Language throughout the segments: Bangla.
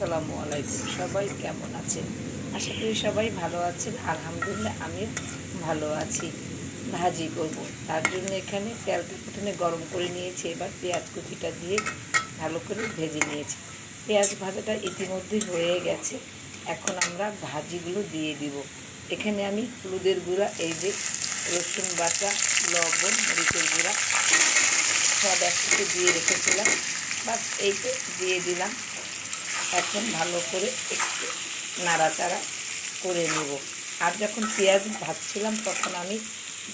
আসসালামু আলাইকুম। সবাই কেমন আছেন? আশা করি সবাই ভালো আছেন। আলহামদুলিল্লাহ আমিও ভালো আছি। ভাজি করব, তার জন্য এখানে তেলটা প্রথমে গরম করে নিয়েছি। এবার পেঁয়াজ কুচিটা দিয়ে ভালো করে ভেজে নিয়েছি। পেঁয়াজ ভাজাটা ইতিমধ্যে হয়ে গেছে। এখন আমরা ভাজিগুলো দিয়ে দিব। এখানে আমি হলুদের গুঁড়া, এই যে রসুন বাটা, লবণ, মরিচের গুঁড়া সব একসাথে দিয়ে রেখেছিলাম। বাস এইটা দিয়ে দিলাম। এখন ভালো করে একটু নাড়াচাড়া করে নেব। আর যখন পেঁয়াজ ভাজছিলাম তখন আমি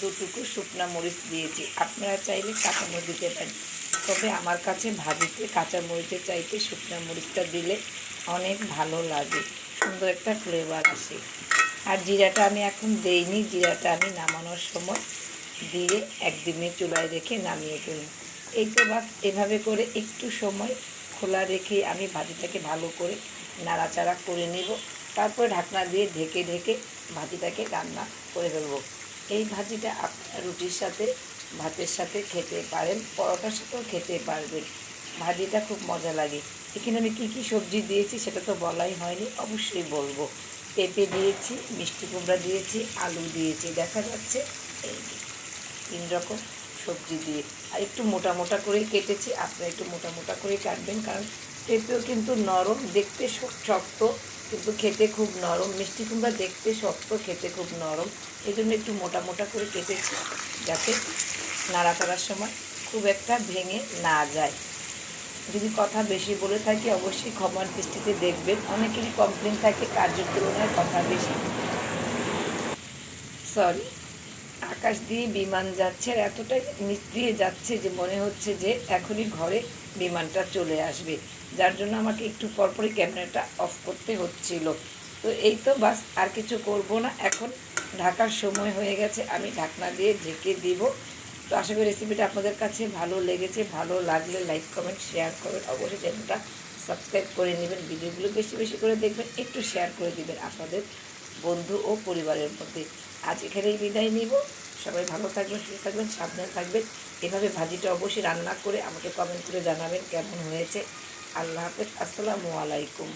দুটুকু শুকনো মরিচ দিয়েছি। আপনারা চাইলে কাঁচা মরিচ দিতে পারেন, তবে আমার কাছে ভাজিতে কাঁচা মরিচের চাইতে শুকনো মরিচটা দিলে অনেক ভালো লাগে, সুন্দর একটা ফ্লেভার আসে। আর জিরাটা আমি এখন দেইনি, জিরাটা আমি নামানোর সময় দিয়ে একদিনে চুলায় রেখে নামিয়ে ফেলব। এই তো বাস, এভাবে করে একটু সময় খোলা রেখে আমি ভাজিটাকে ভালো করে নাড়াচাড়া করে নেব। তারপরে ঢাকনা দিয়ে ঢেকে ঢেকে ভাজিটাকে রান্না করে ফেলব। এই ভাজিটা আপনারা রুটির সাথে, ভাতের সাথে খেতে পারেন, পরোটার সাথেও খেতে পারবেন। ভাজিটা খুব মজা লাগে। এখানে আমি কী কী সবজি দিয়েছি সেটা তো বলাই হয়নি, অবশ্যই বলবো। পেঁপে দিয়েছি, মিষ্টি কুমড়া দিয়েছি, আলু দিয়েছি, দেখা যাচ্ছে এই যে 3 রকম সবজি দিয়ে। আর একটু মোটা মোটা করেই কেটেছি, আপনারা একটু মোটা মোটা করেই কাটবেন, কারণ পেঁপেও কিন্তু নরম, দেখতে শক্ত কিন্তু খেতে খুব নরম। মিষ্টি কুমড়া দেখতে শক্ত, খেতে খুব নরম। এই জন্য একটু মোটা মোটা করে কেটেছি, যাতে নাড়াচাড়ার সময় খুব একটা ভেঙে না যায়। যদি কথা বেশি বলে থাকি অবশ্যই ক্ষমার দৃষ্টিতে দেখবেন। অনেকেরই কমপ্লেন থাকে কাজের তুলনায় কথা বেশি। সরি। আকাশ দিয়ে বিমান যাচ্ছে, আর এতটাই নিচ দিয়ে যাচ্ছে যে মনে হচ্ছে যে এখনই ঘরে বিমানটা চলে আসবে, যার জন্য আমাকে একটু পরপরই ক্যামেরাটা অফ করতে হচ্ছিল। তো এই তো বাস, আর কিছু করব না। এখন ঢাকার সময় হয়ে গেছে, আমি ঢাকনা দিয়ে ঢেকে দিব। তো আশা করি রেসিপিটা আপনাদের কাছে ভালো লেগেছে। ভালো লাগলে লাইক, কমেন্ট, শেয়ার করবেন। অবশ্যই চ্যানেলটা সাবস্ক্রাইব করে নেবেন। ভিডিওগুলো বেশি বেশি করে দেখবেন, একটু শেয়ার করে দেবেন আপনাদের বন্ধু ও পরিবারের মধ্যে। আজ এখানেই বিদায় নিব। সবাই ভালো থাকবেন, সুস্থ থাকবেন, সাবধানে থাকবেন। এভাবে ভাজিটা অবশ্যই রান্না করে আমাকে কমেন্ট করে জানাবেন কেমন হয়েছে। আল্লাহ হাফেজ। আসসালামু আলাইকুম।